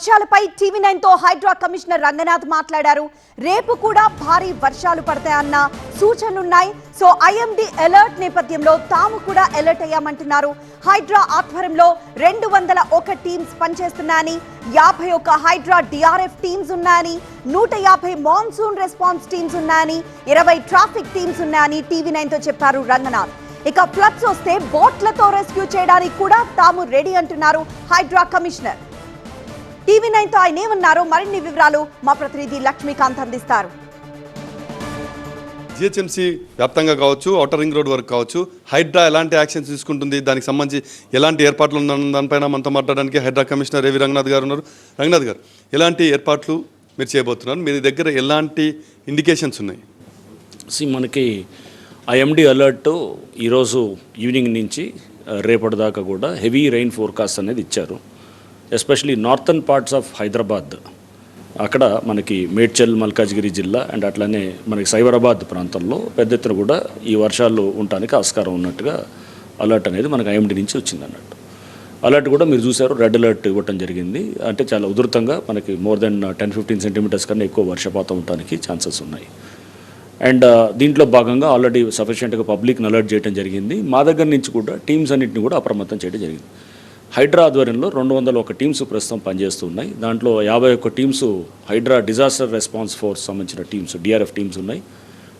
వర్షాలపై టీవీ9 తో హైడ్రా కమిషనర్ రంగనాథ్ మాట్లాడారు. రేపు కూడా భారీ వర్షాలు పడతాయన్న సూచనలున్నాయి. సో ఐఎండీ అలర్ట్ నేపథ్యంలో తాము కూడా అలర్ట్ అయ్యామంటున్నారు. హైడ్రా ఆధ్వర్యంలో 201 టీమ్స్ పనిచేస్తున్నాయని, 51 హైడ్రా డిఆర్ఎఫ్ టీమ్స్ ఉన్నాయని, 150 మాన్సూన్ రెస్పాన్స్ టీమ్స్ ఉన్నాయని, 20 ట్రాఫిక్ టీమ్స్ ఉన్నాయని టీవీ9 తో చెప్పారు రంగనాథ్. ఇక ఫ్లడ్స్ వస్తే బోట్లతో రెస్క్యూ చేయడానికి కూడా తాము రెడీ అంటున్నారు హైడ్రా కమిషనర్. టీవీ9 తో ఆయన ఏమన్నారో మరిన్ని వివరాలు మా ప్రతినిధి లక్ష్మీకాంత్ అందిస్తారు. జిహెచ్ఎంసీ వ్యాప్తంగా కావచ్చు, ఔటర్ రింగ్ రోడ్ వరకు కావచ్చు, హైడ్రా ఎలాంటి యాక్షన్స్ తీసుకుంటుంది, దానికి సంబంధించి ఎలాంటి ఏర్పాట్లు ఉన్న దానిపైన మనతో మాట్లాడడానికి హైడ్రా కమిషనర్ ఏవి రంగనాథ్ గారు ఉన్నారు. రంగనాథ్ గారు, ఎలాంటి ఏర్పాట్లు మీరు చేయబోతున్నారు? మీ దగ్గర ఎలాంటి ఇండికేషన్స్ ఉన్నాయి? మనకి ఐఎండీ అలర్ట్ ఈరోజు ఈవినింగ్ నుంచి రేపటి దాకా కూడా హెవీ రెయిన్ ఫోర్కాస్ట్ అనేది ఇచ్చారు. Especially northern parts of Hyderabad, అక్కడ మనకి మేడ్చల్, మల్కాజ్గిరి జిల్లా అండ్ అట్లానే మనకి సైబరాబాద్ ప్రాంతంలో పెద్ద ఎత్తున కూడా ఈ వర్షాలు ఉండటానికి ఆస్కారం ఉన్నట్టుగా అలర్ట్ అనేది మనకి ఐఎండీ నుంచి వచ్చింది అన్నట్టు. అలర్ట్ కూడా మీరు చూసారు, రెడ్ అలర్ట్ ఇవ్వటం జరిగింది. అంటే చాలా ఉధృతంగా మనకి మోర్ దెన్ 10-15 సెంటీమీటర్స్ కన్నా ఎక్కువ వర్షపాతం ఉండటానికి ఛాన్సెస్ ఉన్నాయి. అండ్ దీంట్లో భాగంగా ఆల్రెడీ సఫిషియెంట్గా పబ్లిక్ని అలర్ట్ చేయడం జరిగింది. మా దగ్గర నుంచి కూడా టీమ్స్ అన్నింటిని కూడా అప్రమత్తం చేయడం జరిగింది. హైడ్రా ఆధ్వర్యంలో 201 టీమ్స్ ప్రస్తుతం పనిచేస్తున్నాయి. దాంట్లో 51 teams Hydraa disaster response force సంబంధించిన టీమ్స్, డిఆర్ఎఫ్ టీమ్స్ ఉన్నాయి.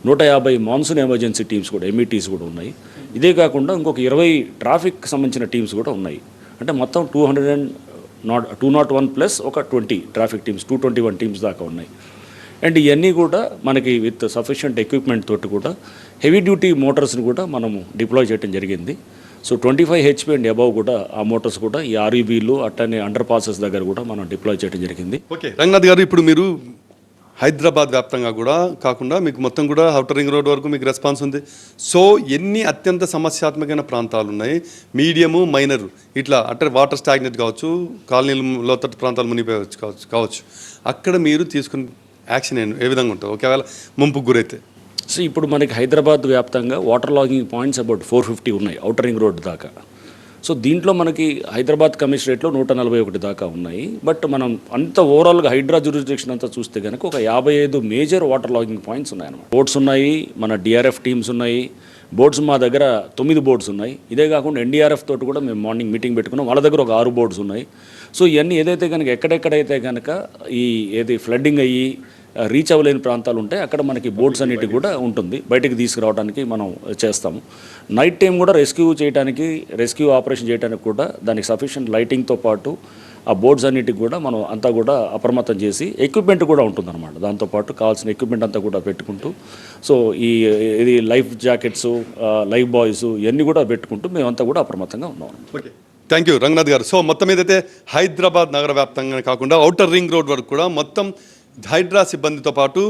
150 మాన్సూన్ ఎమర్జెన్సీ టీమ్స్ కూడా, ఎంఈటీస్ కూడా ఉన్నాయి. ఇదే కాకుండా ఇంకొక 20 ట్రాఫిక్ సంబంధించిన టీమ్స్ కూడా ఉన్నాయి. అంటే మొత్తం 201 ప్లస్ ఒక 20 ట్రాఫిక్ టీమ్స్, 221 టీమ్స్ దాకా ఉన్నాయి. అండ్ ఇవన్నీ కూడా మనకి విత్ సఫిషియంట్ ఎక్విప్మెంట్ తోటి కూడా హెవీ డ్యూటీ మోటార్స్ని కూడా మనము డిప్లాయ్ చేయడం జరిగింది. సో 25 HP అండ్ అబవ్ కూడా ఆ మోటార్స్ కూడా ఈ ఆర్ఈబీలు అట్టనే అండర్ పాసెస్ దగ్గర కూడా మనం డిప్లాయ్ చేయడం జరిగింది. ఓకే రంగనాథ్ గారు, ఇప్పుడు మీరు హైదరాబాద్ వ్యాప్తంగా కూడా కాకుండా మీకు మొత్తం కూడా ఔటర్ రింగ్ రోడ్ వరకు మీకు రెస్పాన్స్ ఉంది. సో ఎన్ని అత్యంత సమస్యాత్మకమైన ప్రాంతాలు ఉన్నాయి, మీడియము, మైనరు, ఇట్లా అంటే వాటర్ స్టాగ్నెట్ కావచ్చు, కాలనీలు లోతట్టు ప్రాంతాలు మునిగిపోవచ్చు కావచ్చు, అక్కడ మీరు తీసుకున్న యాక్షన్ ఏ విధంగా ఉంటుంది ఒకవేళ ముంపుకు గురైతే? సో ఇప్పుడు మనకి హైదరాబాద్ వ్యాప్తంగా వాటర్ లాగింగ్ పాయింట్స్ అబౌట్ 450 ఉన్నాయి ఔటర్ రింగ్ రోడ్ దాకా. సో దీంట్లో మనకి హైదరాబాద్ కమిషనరేట్లో 141 దాకా ఉన్నాయి. బట్ మనం అంత ఓవరాల్గా హైడ్రా జ్యూరిస్డిక్షన్ అంతా చూస్తే కనుక ఒక 55 మేజర్ వాటర్ లాగింగ్ పాయింట్స్ ఉన్నాయన్నమాట. బోట్స్ ఉన్నాయి, మన డిఆర్ఎఫ్ టీమ్స్ ఉన్నాయి. బోట్స్ మా దగ్గర 9 బోట్స్ ఉన్నాయి. ఇదే కాకుండా ఎన్డీఆర్ఎఫ్ తోటి కూడా మేము మార్నింగ్ మీటింగ్ పెట్టుకున్నాం, వాళ్ళ దగ్గర ఒక 6 బోట్స్ ఉన్నాయి. సో ఇవన్నీ ఏదైతే కనుక ఎక్కడెక్కడైతే కనుక ఏది ఫ్లడ్డింగ్ అయ్యి రీచ్ అవ్వలేని ప్రాంతాలు ఉంటాయి, అక్కడ మనకి బోట్స్ అన్నిటి కూడా ఉంటుంది, బయటికి తీసుకురావడానికి మనం చేస్తాము. నైట్ టైం కూడా రెస్క్యూ ఆపరేషన్ చేయడానికి కూడా దానికి సఫిషియంట్ లైటింగ్తో పాటు ఆ బోట్స్ అన్నిటికి కూడా మనం అంతా కూడా అప్రమత్తం చేసి ఎక్విప్మెంట్ కూడా ఉంటుందన్నమాట. దాంతోపాటు కావాల్సిన ఎక్విప్మెంట్ అంతా కూడా పెట్టుకుంటూ, సో ఇది లైఫ్ జాకెట్స్, లైఫ్ బాయ్స్ ఇవన్నీ కూడా పెట్టుకుంటూ మేమంతా కూడా అప్రమత్తంగా ఉన్నాం. ఓకే, థ్యాంక్ యూ రంగనాథ్ గారు. సో మొత్తం ఏదైతే హైదరాబాద్ నగర వ్యాప్తంగా కాకుండా ఔటర్ రింగ్ రోడ్ వరకు కూడా మొత్తం హైడ్రా సిబ్బందితో పాటు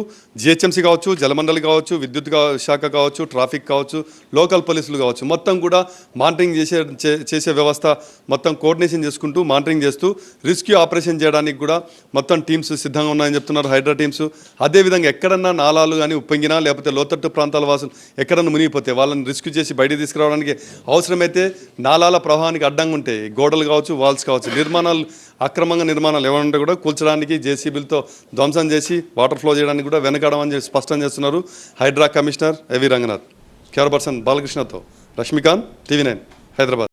జిహెచ్ఎంసీ కావచ్చు, జలమండలి కావచ్చు, విద్యుత్ శాఖ కావచ్చు, ట్రాఫిక్ కావచ్చు, లోకల్ పోలీసులు కావచ్చు, మొత్తం కూడా మానిటరింగ్ చేసే వ్యవస్థ మొత్తం కోఆర్డినేషన్ చేసుకుంటూ మానిటరింగ్ చేస్తూ రెస్క్యూ ఆపరేషన్ చేయడానికి కూడా మొత్తం టీమ్స్ సిద్ధంగా ఉన్నాయని చెప్తున్నారు హైడ్రా టీమ్స్. అదేవిధంగా ఎక్కడన్నా నాలాలు కానీ ఉప్పొంగినా లేకపోతే లోతట్టు ప్రాంతాల వాసులు ఎక్కడన్నా మునిగిపోతే వాళ్ళని రెస్క్యూ చేసి బయటికి తీసుకురావడానికి అవసరమైతే నాలాల ప్రవాహానికి అడ్డంగా ఉంటాయి గోడలు కావచ్చు, వాల్స్ కావచ్చు, అక్రమంగా నిర్మాణాలు ఏమంటే కూడా కూల్చడానికి జేసీబీలతో ధ్వంసం చేసి వాటర్ ఫ్లో చేయడానికి కూడా వెనకాడమని స్పష్టం చేస్తున్నారు Hydraa commissioner AV Ranganath. Camera person బాలకృష్ణతో లక్ష్మీకాంత్, టీవీ9 హైదరాబాద్.